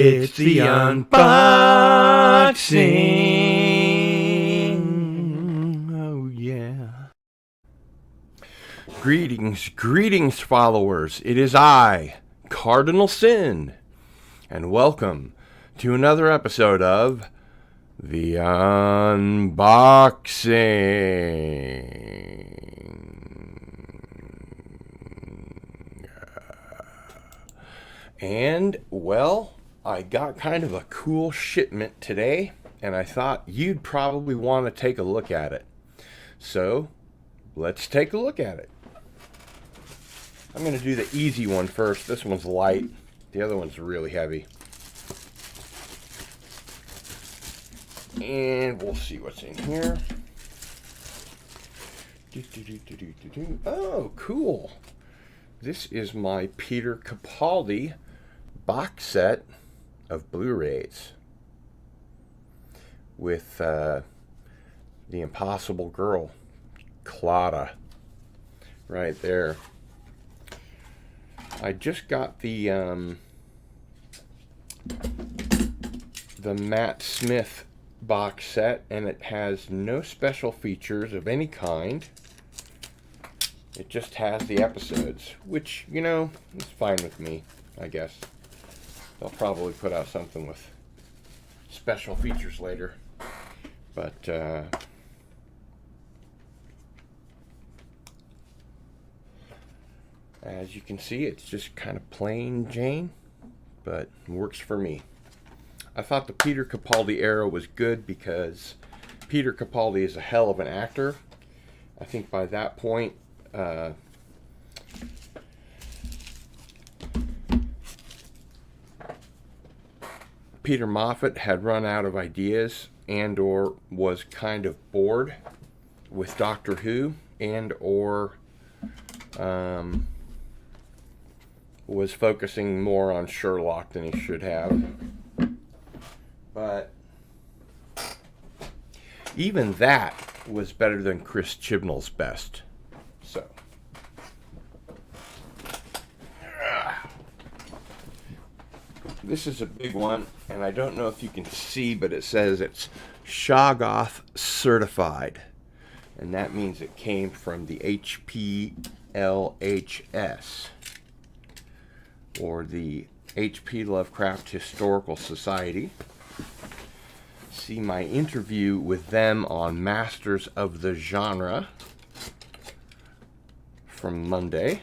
It's the unboxing. Oh, yeah. Greetings, followers. It is I, Cardinal Sin, and welcome to another episode of the unboxing. And, well, I got kind of a cool shipment today, and I thought you'd probably want to take a look at it. So, let's take a look at it. I'm going to do the easy one first. This one's light. The other one's really heavy. And we'll see what's in here. Oh, cool. This is my Peter Capaldi Box Set of Blu-rays with the Impossible Girl, Clara, right there. I just got the Matt Smith box set, and it has no special features of any kind. It just has the episodes, which, you know, is fine with me, I guess. They'll probably put out something with special features later. But, as you can see, it's just kind of plain Jane, but works for me. I thought the Peter Capaldi era was good because Peter Capaldi is a hell of an actor. I think by that point, Peter Moffat had run out of ideas and or was kind of bored with Doctor Who and or was focusing more on Sherlock than he should have. But even that was better than Chris Chibnall's best. So this is a big one, and I don't know if you can see, but it says it's Shoggoth certified, and that means it came from the HPLHS, or the H.P. Lovecraft Historical Society. See my interview with them on Masters of the Genre from Monday.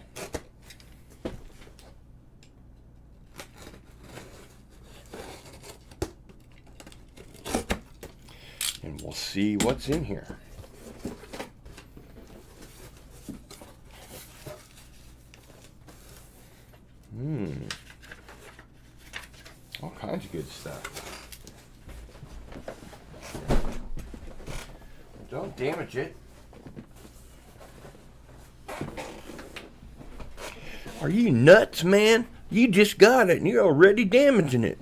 And we'll see what's in here. All kinds of good stuff. Don't damage it. Are you nuts, man? You just got it and you're already damaging it.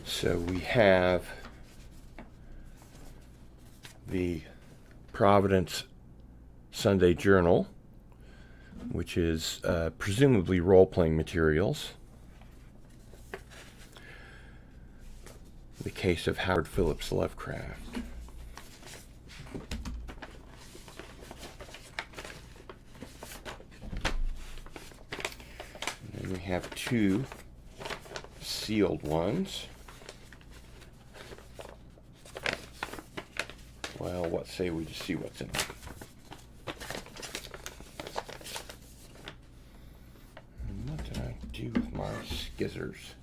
So we have the Providence Sunday Journal, which is presumably role-playing materials. The Case of Howard Phillips Lovecraft. And then we have two sealed ones. Well, what say we just see what's in them? What did I do with my skizzers?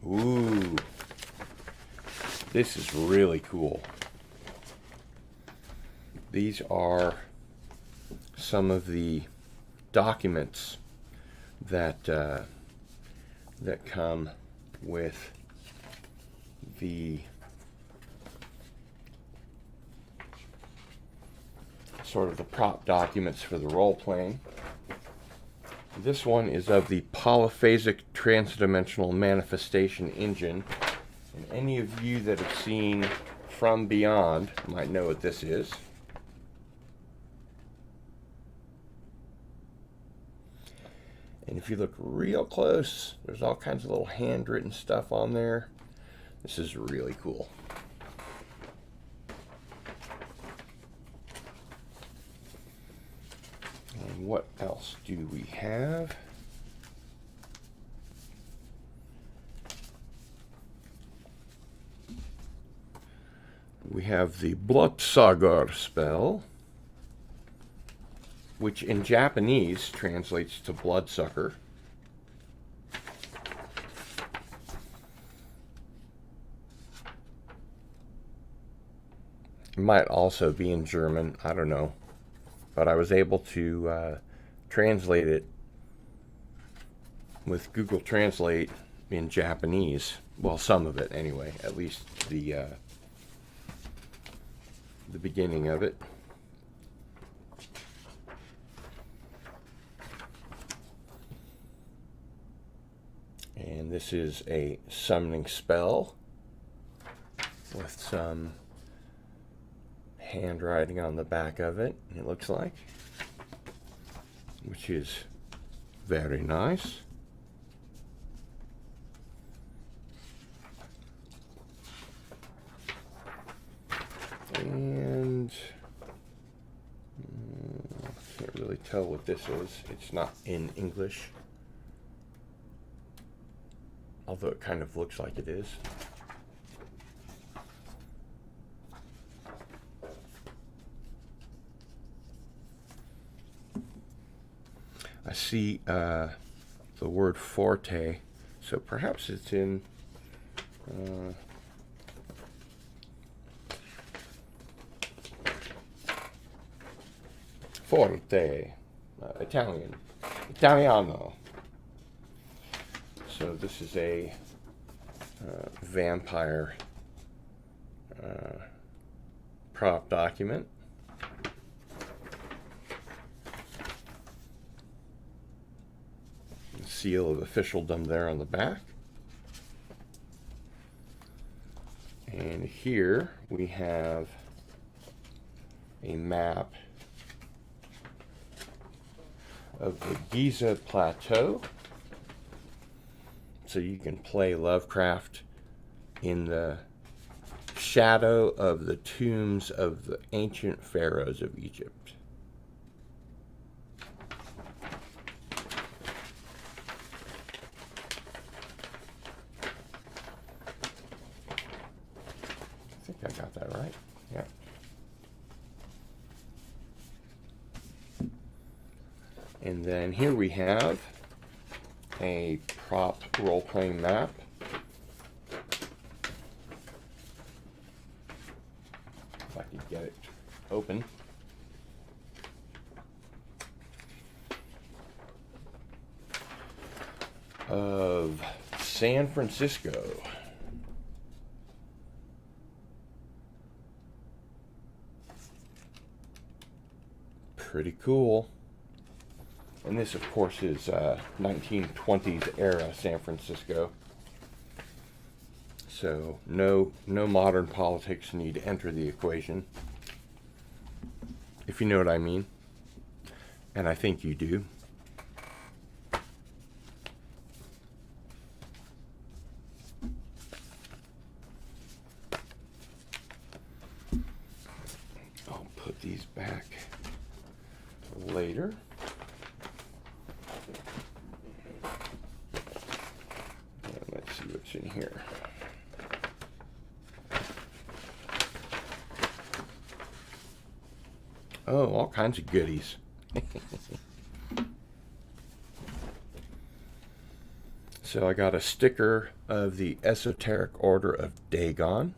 Ooh, this is really cool. These are some of the documents that that come with the sort of the prop documents for the role playing. This one is of the polyphasic transdimensional manifestation engine, and any of you that have seen From Beyond might know what this is. And if you look real close, there's all kinds of little handwritten stuff on there. This is really cool. And what else do we have? We have the Bloodsagar spell, which in Japanese translates to bloodsucker. It might also be in German, I don't know. But I was able to translate it with Google Translate in Japanese. Well, some of it anyway, at least the beginning of it. And this is a summoning spell with some handwriting on the back of it, it looks like, which is very nice. And I can't really tell what this is. It's not in English, although it kind of looks like it is. I see the word forte, so perhaps it's in forte, Italiano. So this is a vampire prop document. Seal of officialdom there on the back. And here we have a map of the Giza Plateau. So you can play Lovecraft in the shadow of the tombs of the ancient pharaohs of Egypt. I think I got that right. Yeah. And then here we have a prop role-playing map. If I could get it open. Of San Francisco. Pretty cool. And this, of course, is 1920s era San Francisco. So no modern politics need to enter the equation, if you know what I mean. And I think you do. I'll put these back later. And let's see what's in here. Oh, all kinds of goodies. So I got a sticker of the Esoteric Order of Dagon.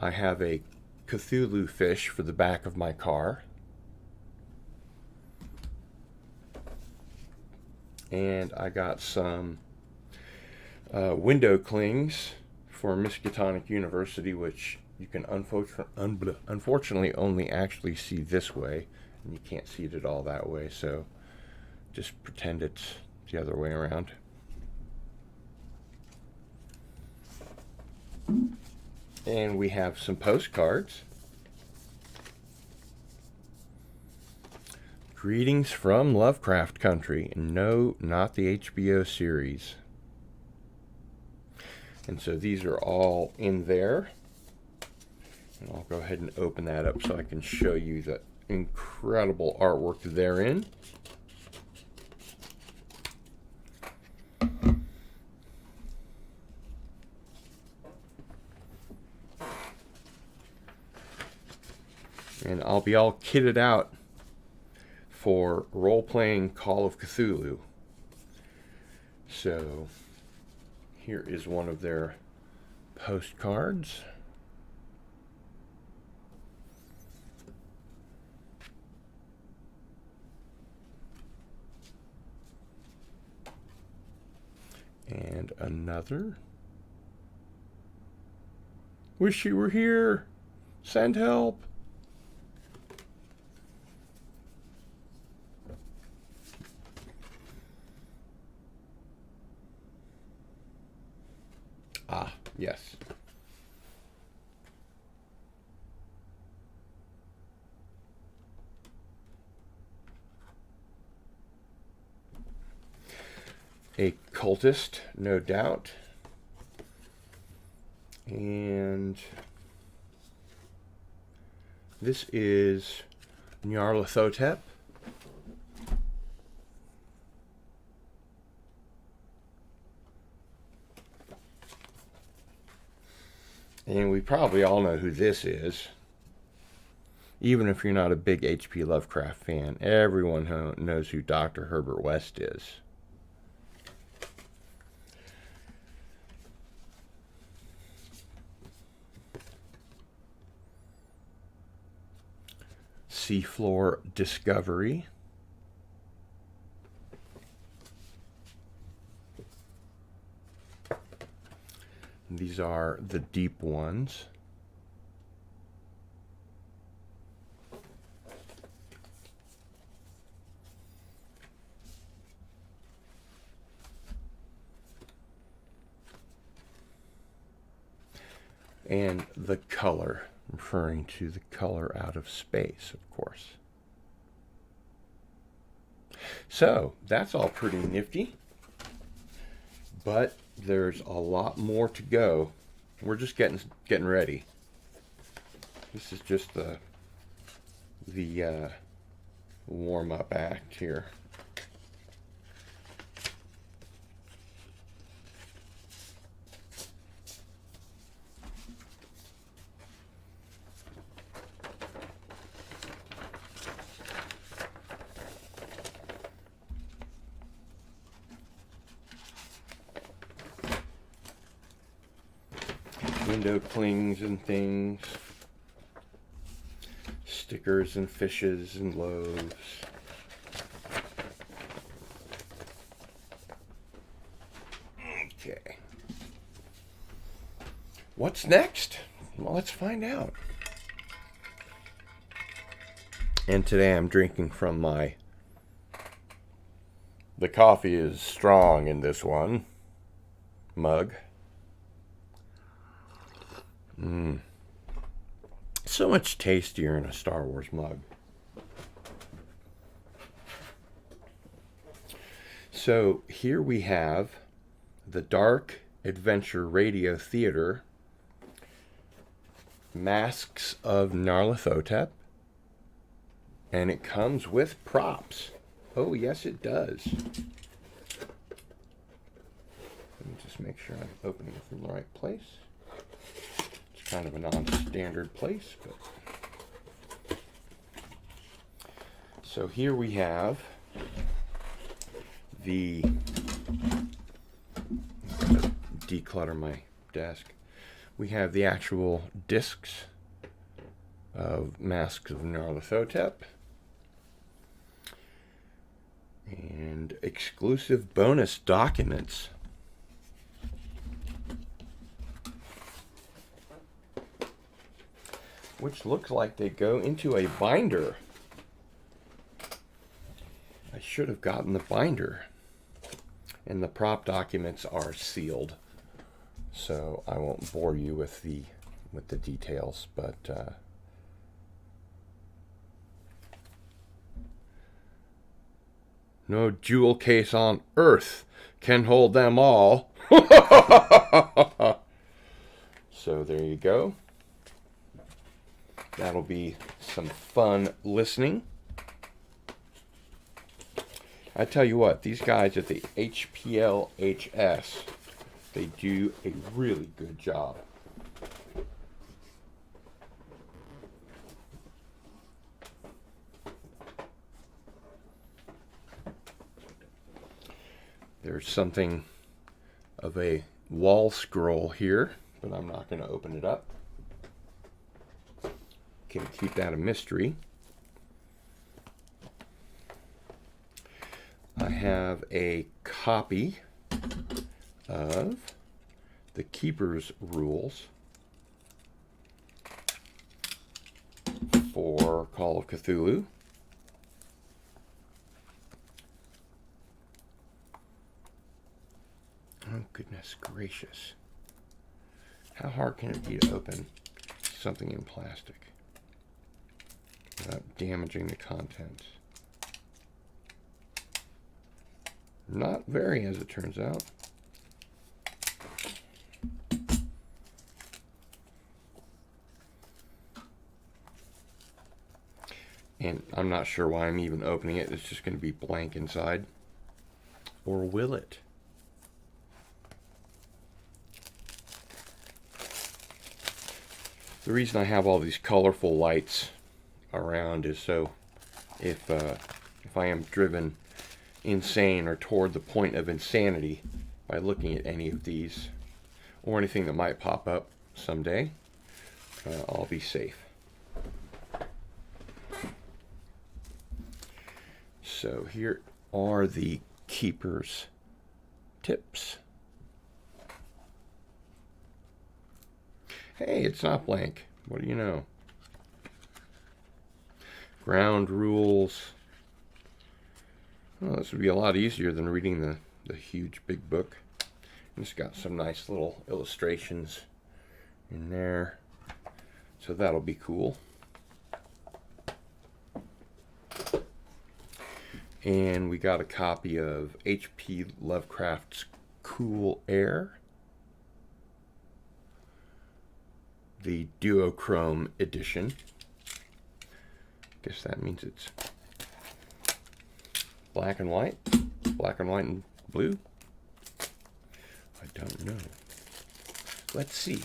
I have a Cthulhu fish for the back of my car. And I got some window clings for Miskatonic University, which you can unfortunately only actually see this way, and you can't see it at all that way, so just pretend it's the other way around. And we have some postcards. Greetings from Lovecraft Country. No, not the HBO series. And so these are all in there. And I'll go ahead and open that up so I can show you the incredible artwork therein. And I'll be all kitted out for role-playing Call of Cthulhu. So here is one of their postcards. And another. Wish you were here. Send help. Ah, yes. A cultist, no doubt. And this is Nyarlathotep. And we probably all know who this is. Even if you're not a big H.P. Lovecraft fan, everyone knows who Dr. Herbert West is. Seafloor Discovery. These are the deep ones. And the color, referring to the color out of space, of course. So that's all pretty nifty, but there's a lot more to go. We're just getting ready. This is just the warm-up act here. Window clings and things, stickers and fishes and loaves. Okay. What's next? Well, let's find out. And today I'm drinking from the coffee is strong in this one mug. So much tastier in a Star Wars mug. So here we have the Dark Adventure Radio Theater, Masks of Nyarlathotep, and it comes with props. Oh, yes, it does. Let me just make sure I'm opening it from the right place. Kind of a non-standard place, but so here we have the declutter my desk. We have the actual discs of Masks of Nyarlathotep, and exclusive bonus documents. Which looks like they go into a binder. I should have gotten the binder. And the prop documents are sealed. So I won't bore you with the details, but no jewel case on earth can hold them all. So there you go. That'll be some fun listening. I tell you what, these guys at the HPLHS, they do a really good job. There's something of a wall scroll here, but I'm not going to open it up. Can keep that a mystery. I have a copy of the Keeper's Rules for Call of Cthulhu. Oh, goodness gracious. How hard can it be to open something in plastic without damaging the contents? Not very, as it turns out. And I'm not sure why I'm even opening it. It's just going to be blank inside. Or will it? The reason I have all these colorful lights around is so if I am driven insane or toward the point of insanity by looking at any of these or anything that might pop up someday, I'll be safe. So here are the Keeper's tips. Hey, it's not blank. What do you know? Ground rules. Well, this would be a lot easier than reading the huge big book. And it's got some nice little illustrations in there. So that'll be cool. And we got a copy of H.P. Lovecraft's Cool Air, the duochrome edition. Guess that means it's black and white and blue. I don't know. Let's see.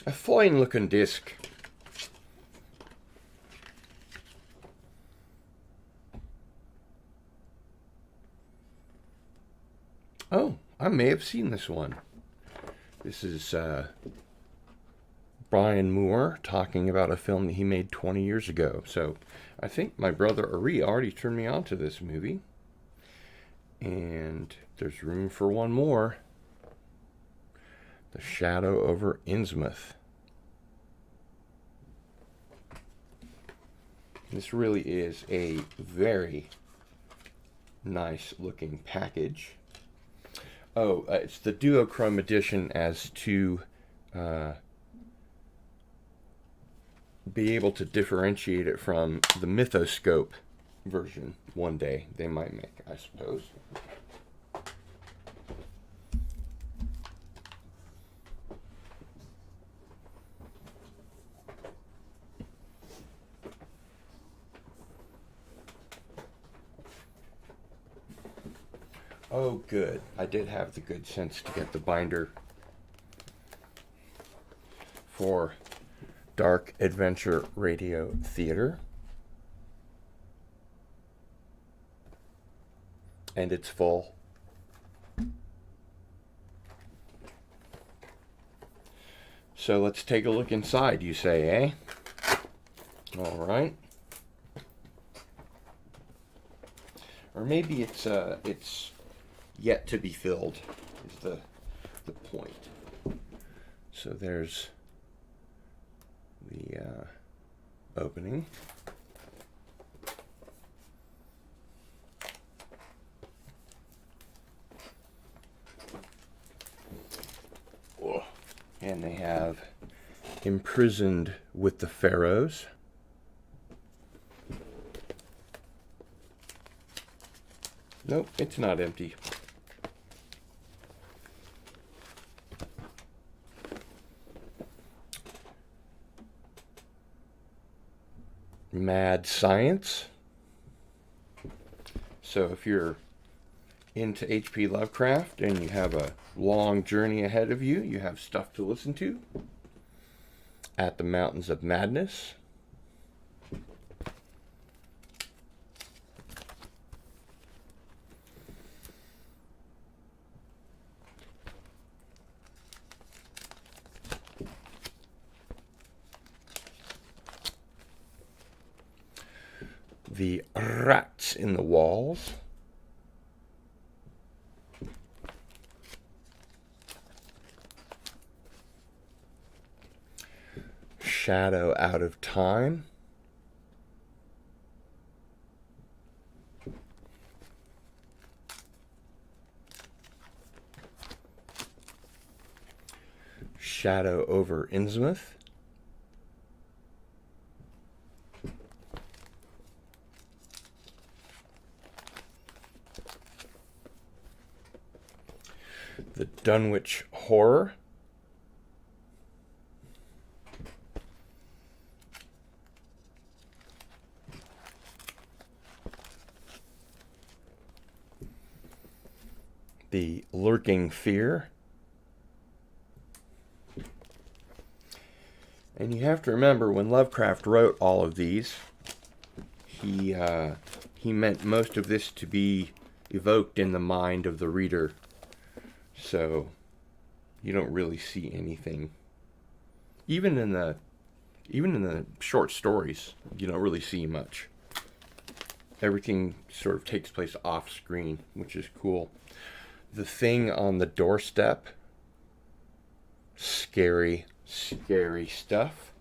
A fine looking disc. Oh, I may have seen this one. This is Brian Moore talking about a film that he made 20 years ago. So I think my brother Ari already turned me on to this movie. And there's room for one more. The Shadow over Innsmouth. This really is a very nice looking package. Oh, it's the duochrome edition as to be able to differentiate it from the Mythoscope version one day they might make, I suppose. Oh, good. I did have the good sense to get the binder for Dark Adventure Radio Theater. And it's full. So let's take a look inside, you say, eh? All right. Or maybe it's yet to be filled is the point. So there's the opening. Oh. And they have Imprisoned with the Pharaohs. Nope, it's not empty. Mad Science. So if you're into H.P. Lovecraft and you have a long journey ahead of you, you have stuff to listen to. At the Mountains of Madness. The Rats in the Walls. Shadow Out of Time. Shadow over Innsmouth. The Dunwich Horror. The Lurking Fear. And you have to remember, when Lovecraft wrote all of these, he meant most of this to be evoked in the mind of the reader. So you don't really see anything. Even in the short stories, you don't really see much. Everything sort of takes place off screen, which is cool. The Thing on the Doorstep. Scary, scary stuff.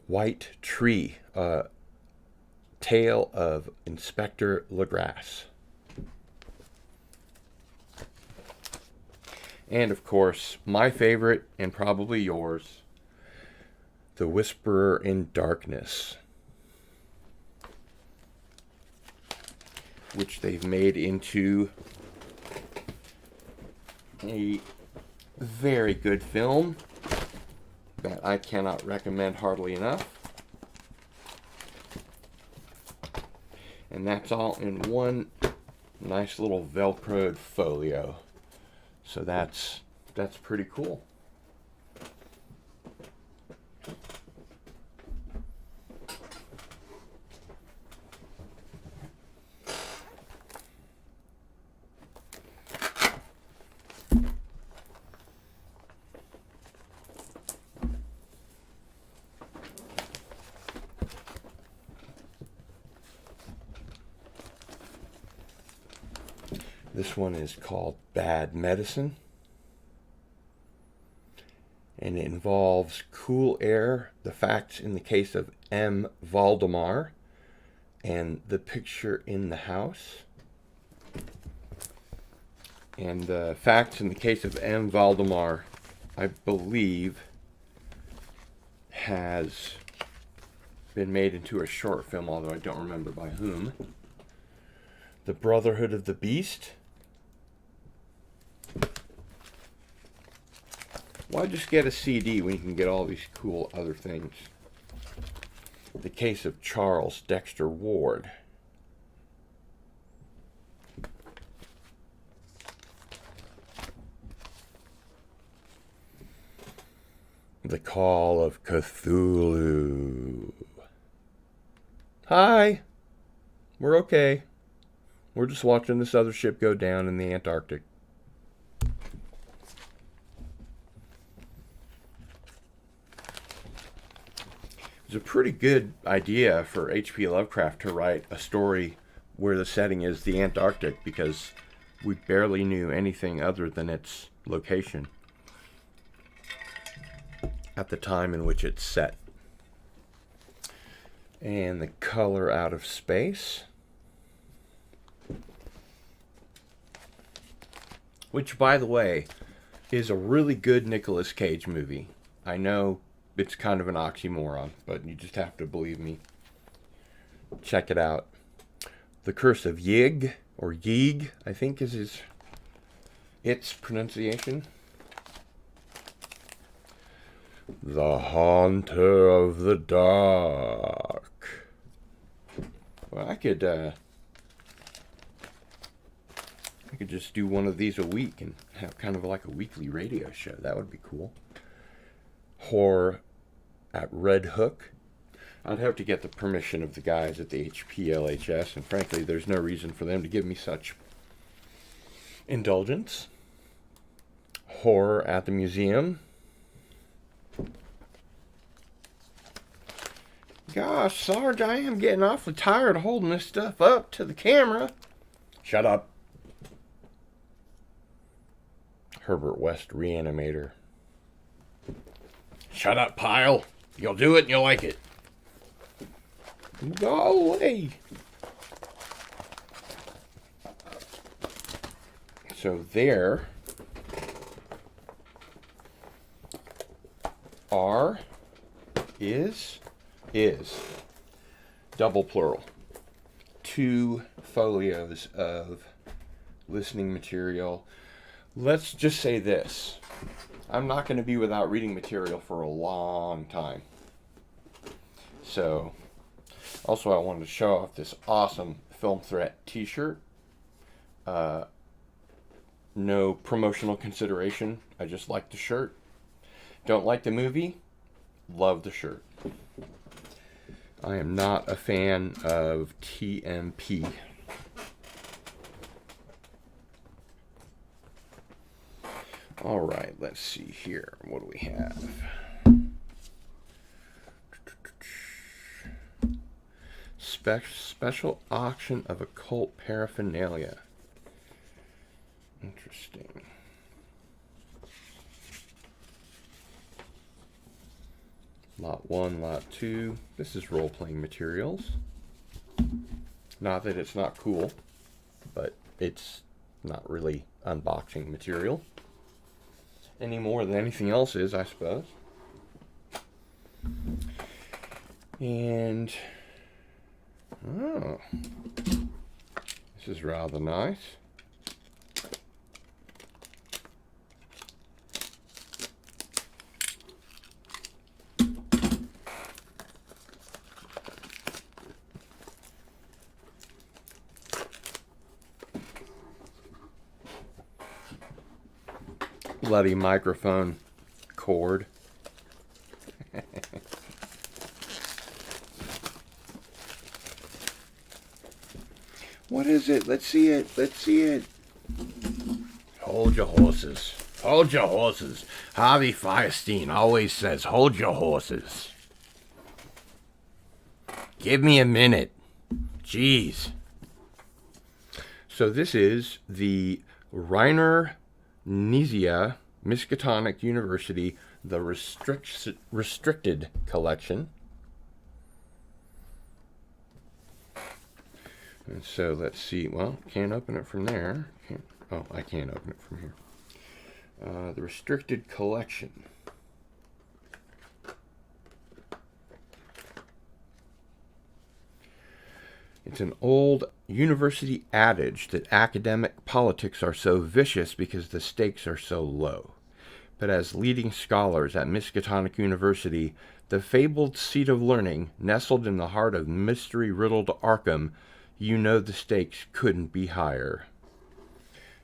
White Tree, Tale of Inspector Legrasse. And of course, my favorite, and probably yours, The Whisperer in Darkness, which they've made into a very good film that I cannot recommend hardly enough. And that's all in one nice little Velcroed folio. So that's pretty cool. This one is called Bad Medicine, and it involves Cool Air, the facts in the case of M. Valdemar, and The Picture in the House. And the facts in the case of M. Valdemar, I believe, has been made into a short film, although I don't remember by whom. The Brotherhood of the Beast. Why just get a CD when you can get all these cool other things? The Case of Charles Dexter Ward. The Call of Cthulhu. Hi. We're okay. We're just watching this other ship go down in the Antarctic. It's a pretty good idea for H.P. Lovecraft to write a story where the setting is the Antarctic, because we barely knew anything other than its location at the time in which it's set. And the color out of space, which, by the way, is a really good Nicolas Cage movie. I know it's kind of an oxymoron, but you just have to believe me. Check it out. The Curse of Yig, or Yeeg, I think is its pronunciation. The Haunter of the Dark. Well, I could just do one of these a week and have kind of like a weekly radio show. That would be cool. Horror at Red Hook. I'd have to get the permission of the guys at the HPLHS, and frankly, there's no reason for them to give me such indulgence. Horror at the Museum. Gosh, Sarge, I am getting awfully tired of holding this stuff up to the camera. Shut up. Herbert West Reanimator. Shut up, Pyle. You'll do it and you'll like it. Go away. So there are is double plural. 2 folios of listening material. Let's just say this. I'm not going to be without reading material for a long time. So, also I wanted to show off this awesome Film Threat t-shirt. No promotional consideration. I just like the shirt. Don't like the movie. Love the shirt. I am not a fan of TMP. All right, let's see here. What do we have? Special auction of occult paraphernalia. Interesting. Lot 1, Lot 2. This is role-playing materials. Not that it's not cool, but it's not really unboxing material. Any more than anything else is, I suppose. And oh, this is rather nice. Bloody microphone cord. What is it? Let's see it. Let's see it. Hold your horses. Hold your horses. Harvey Fierstein always says, hold your horses. Give me a minute. Jeez. So this is the Reiner Knizia Miskatonic University, the restricted collection. And so let's see. Well, can't open it from there. I can't open it from here. The restricted collection. It's an old university adage that academic politics are so vicious because the stakes are so low. But as leading scholars at Miskatonic University, the fabled seat of learning, nestled in the heart of mystery-riddled Arkham, you know the stakes couldn't be higher.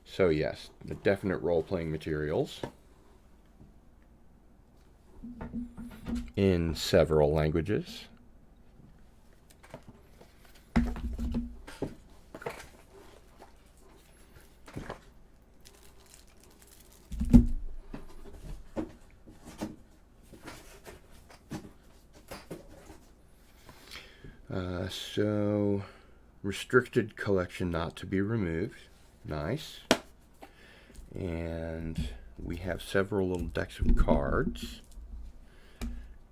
So yes, the definite role-playing materials in several languages. So, restricted collection not to be removed. Nice. And we have several little decks of cards.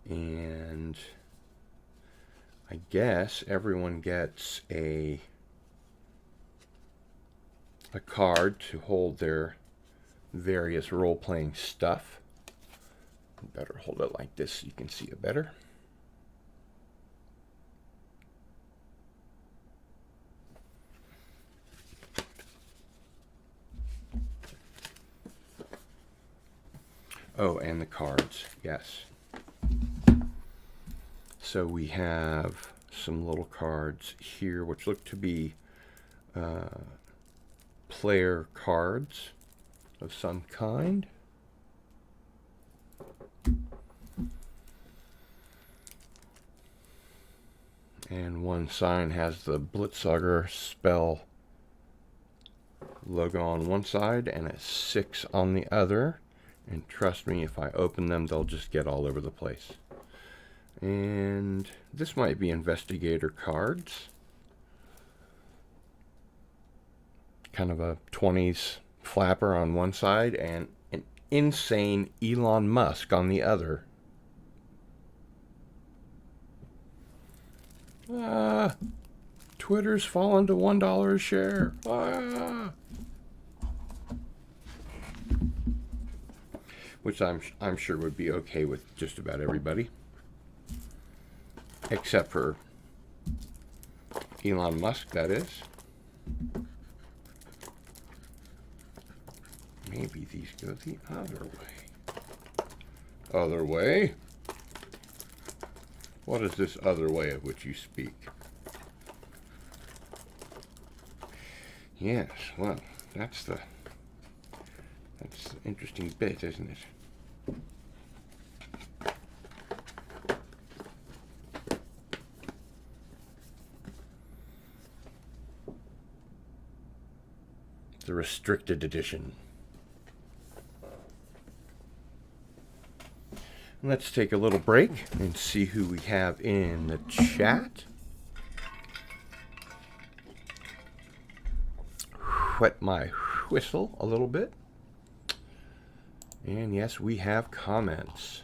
And I guess everyone gets a card to hold their various role-playing stuff. Better hold it like this so you can see it better. Oh, and the cards, yes. So we have some little cards here which look to be player cards of some kind. And one sign has the Blitzauger spell logo on one side and a 6 on the other. And trust me, if I open them, they'll just get all over the place. And this might be investigator cards. Kind of a 20s flapper on one side and an insane Elon Musk on the other. Twitter's fallen to $1 a share. Which I'm sure would be okay with just about everybody, except for Elon Musk, that is. Maybe these go the other way. Other way? What is this other way of which you speak? Yes, well, that's the interesting bit, isn't it? The restricted edition. Let's take a little break and see who we have in the chat. Wet my whistle a little bit. And yes, we have comments.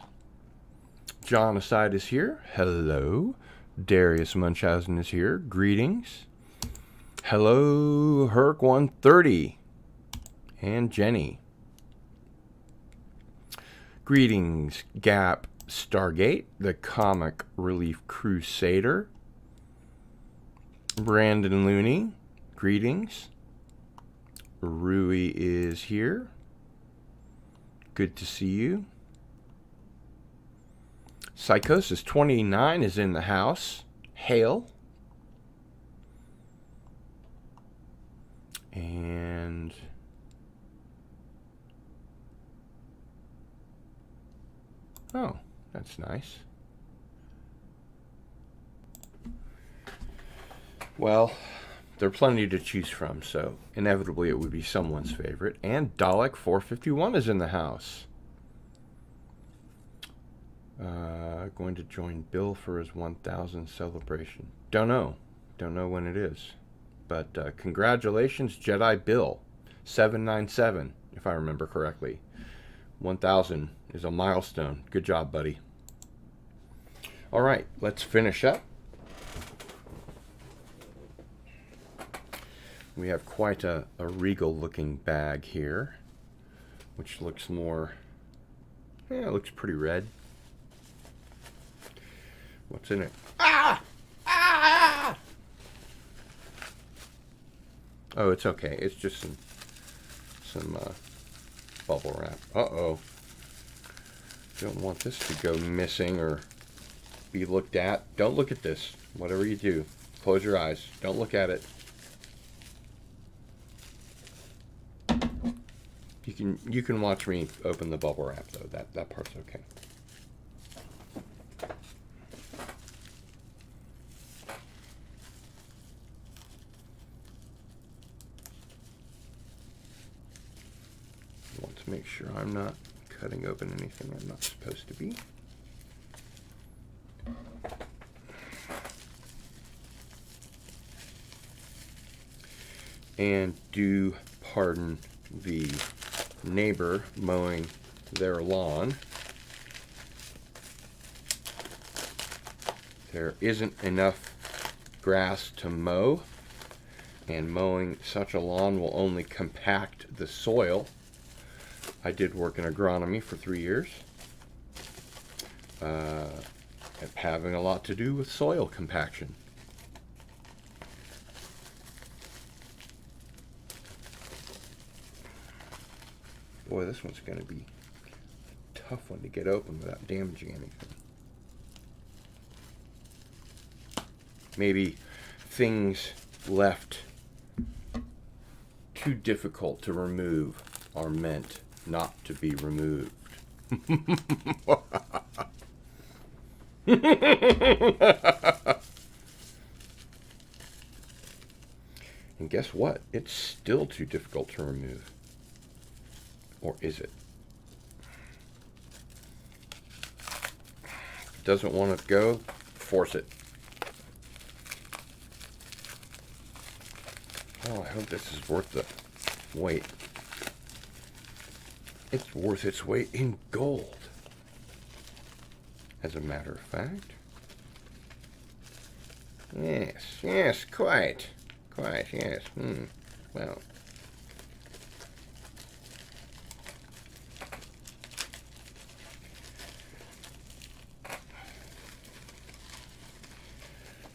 John Aside is here. Hello. Darius Munchausen is here. Greetings. Hello, Herc130 and Jenny. Greetings, Gap Stargate, the Comic Relief Crusader. Brandon Looney, greetings. Rui is here. Good to see you. Psychosis 29 is in the house. Hail. And oh, that's nice. Well, there are plenty to choose from, so inevitably it would be someone's favorite. And Dalek 451 is in the house. Going to join Bill for his 1000 celebration. Don't know when it is. But congratulations, Jedi Bill, 797, if I remember correctly. 1000 is a milestone. Good job, buddy. All right, let's finish up. We have quite a regal-looking bag here, which looks more, yeah, it looks pretty red. What's in it? Ah! Ah! Oh, it's okay. It's just some bubble wrap. Uh-oh. Don't want this to go missing or be looked at. Don't look at this. Whatever you do, close your eyes. Don't look at it. You can watch me open the bubble wrap though. That part's okay. I want to make sure I'm not cutting open anything I'm not supposed to be. And do pardon the neighbor mowing their lawn. There isn't enough grass to mow, and mowing such a lawn will only compact the soil. I did work in agronomy for 3 years. Having a lot to do with soil compaction. Boy, this one's going to be a tough one to get open without damaging anything. Maybe things left too difficult to remove are meant not to be removed. And guess what? It's still too difficult to remove. Or is it? If it doesn't want to go, force it. Oh, I hope this is worth the wait. It's worth its weight in gold. As a matter of fact. Yes, quite, yes. Well.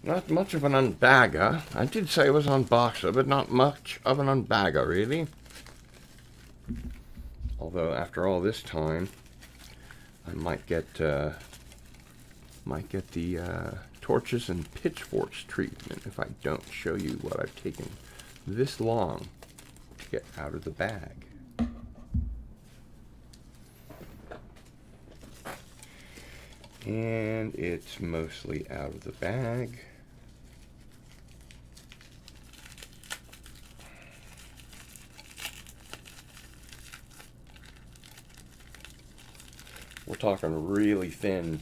Not much of an unbagger. I did say it was unboxer, but not much of an unbagger, really. Although, after all this time, I might get the torches and pitchforks treatment if I don't show you what I've taken this long to get out of the bag. And it's mostly out of the bag. We're talking really thin,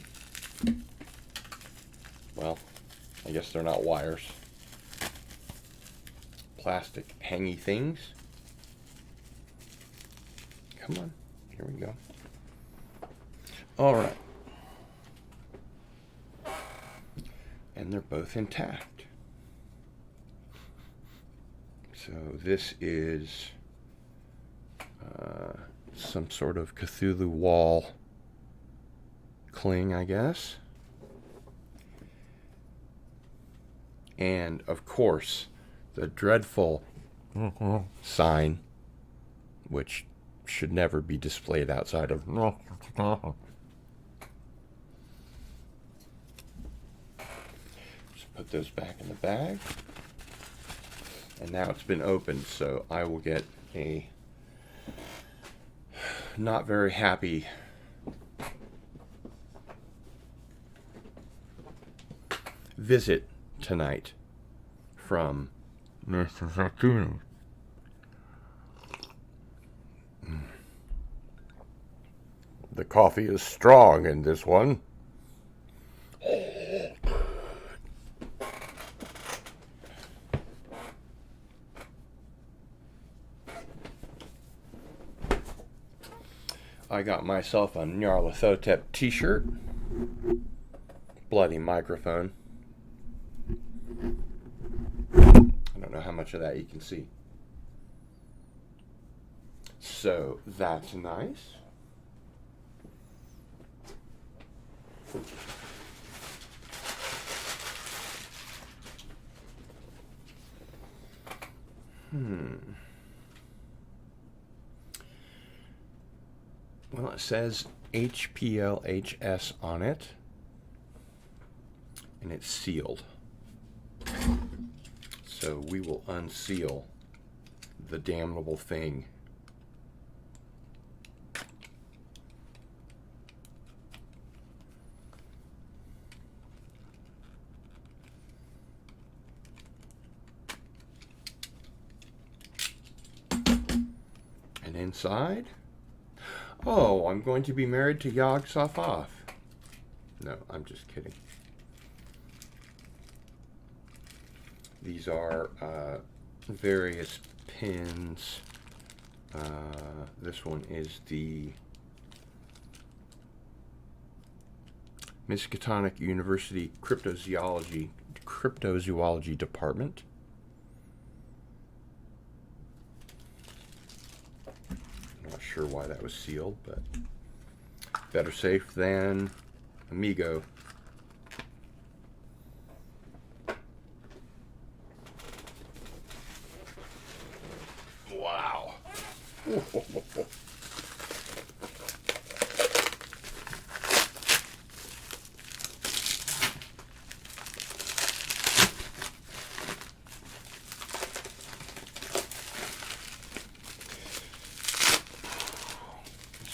well, I guess they're not wires, plastic hangy things. Come on, here we go. All right. And they're both intact. So this is some sort of Cthulhu wall cling, I guess. And of course, the dreadful sign, which should never be displayed outside of. Just put those back in the bag. And now it's been opened, so I will get a not very happy visit tonight from Mr. Sakuna. The coffee is strong in this one. I got myself a Nyarlathotep t-shirt. Bloody microphone. I don't know how much of that you can see. So that's nice. Well, it says HPLHS on it, and it's sealed. So we will unseal the damnable thing. And inside, oh, I'm going to be married to Yog Sothoth. No, I'm just kidding. These are various pins. This one is the Miskatonic University Cryptozoology Department. Not sure why that was sealed, but better safe than amigo. Wow.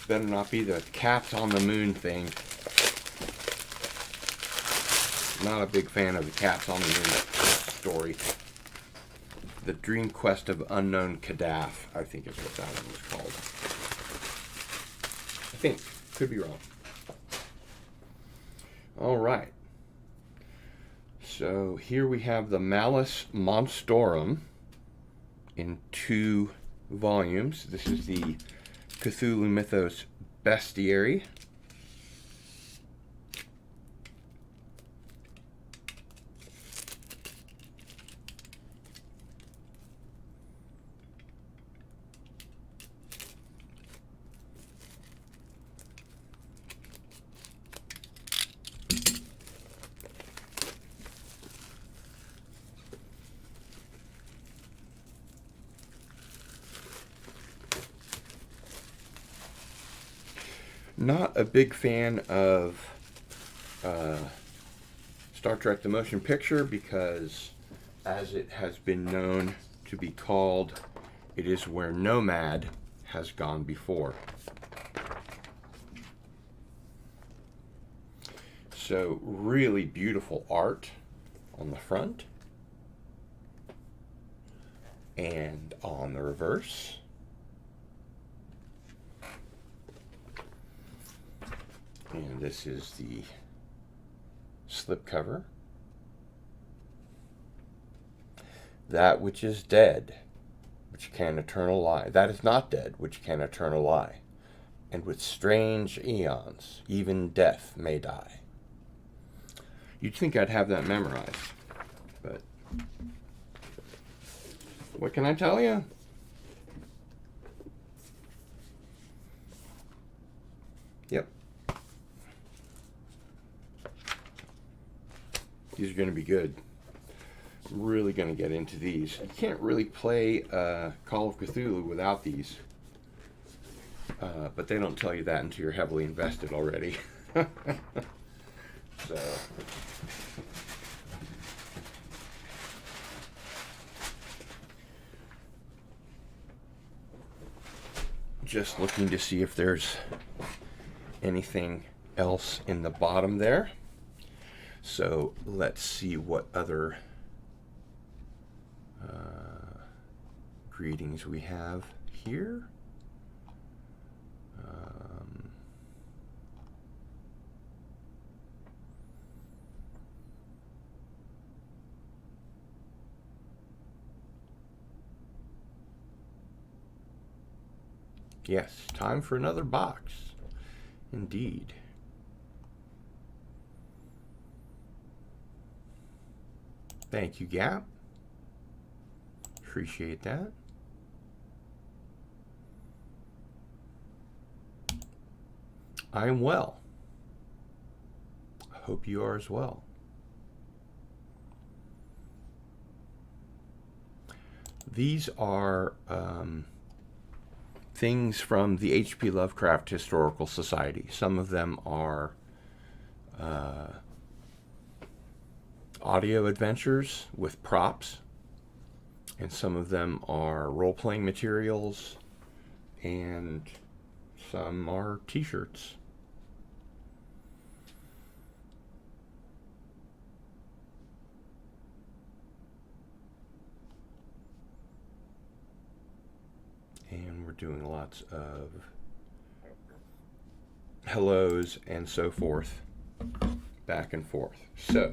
Better not be the cats on the moon thing. Not a big fan of the cats on the moon story. The Dream Quest of Unknown Cadaf, I think is what that one was called. I think. Could be wrong. Alright. So here we have the Malus Monstrorum in 2 volumes. This is the Cthulhu Mythos Bestiary. Not a big fan of Star Trek the Motion Picture because, as it has been known to be called, it is where Nomad has gone before. So really beautiful art on the front and on the reverse. And this is the slipcover. That which is dead, which can eternal lie. That is not dead, which can eternal lie. And with strange eons, even death may die. You'd think I'd have that memorized, but what can I tell you? Yep. These are going to be good. I'm really going to get into these. You can't really play Call of Cthulhu without these. But they don't tell you that until you're heavily invested already. So. Just looking to see if there's anything else in the bottom there. So let's see what other greetings we have here. Yes, time for another box. Indeed. Thank you, Gap. Appreciate that. I am well. I hope you are as well. These are things from the H.P. Lovecraft Historical Society. Some of them are audio adventures with props, and some of them are role-playing materials, and some are t-shirts. And we're doing lots of hellos and so forth, back and forth. So,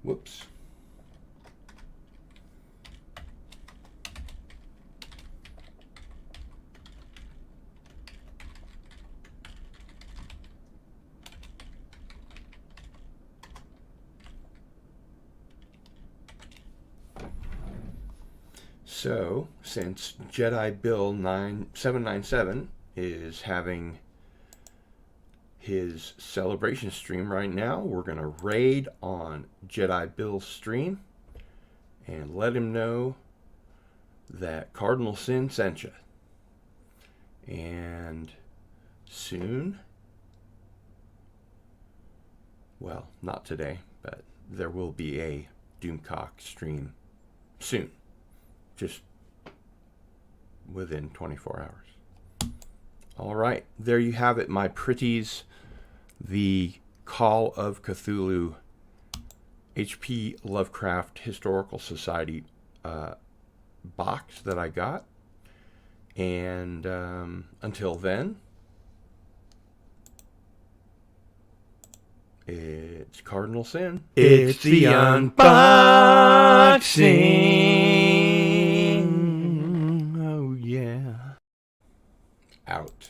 Whoops. So, since Jedi Bill 797 is having his celebration stream right now, we're going to raid on Jedi Bill's stream and let him know that Cardinal Sin sent you. And soon, well, not today, but there will be a Doomcock stream soon. Just within 24 hours. All right, there you have it, my pretties. The Call of Cthulhu H.P. Lovecraft Historical Society box that I got. And until then, it's Cardinal Sin. It's the unboxing. Out.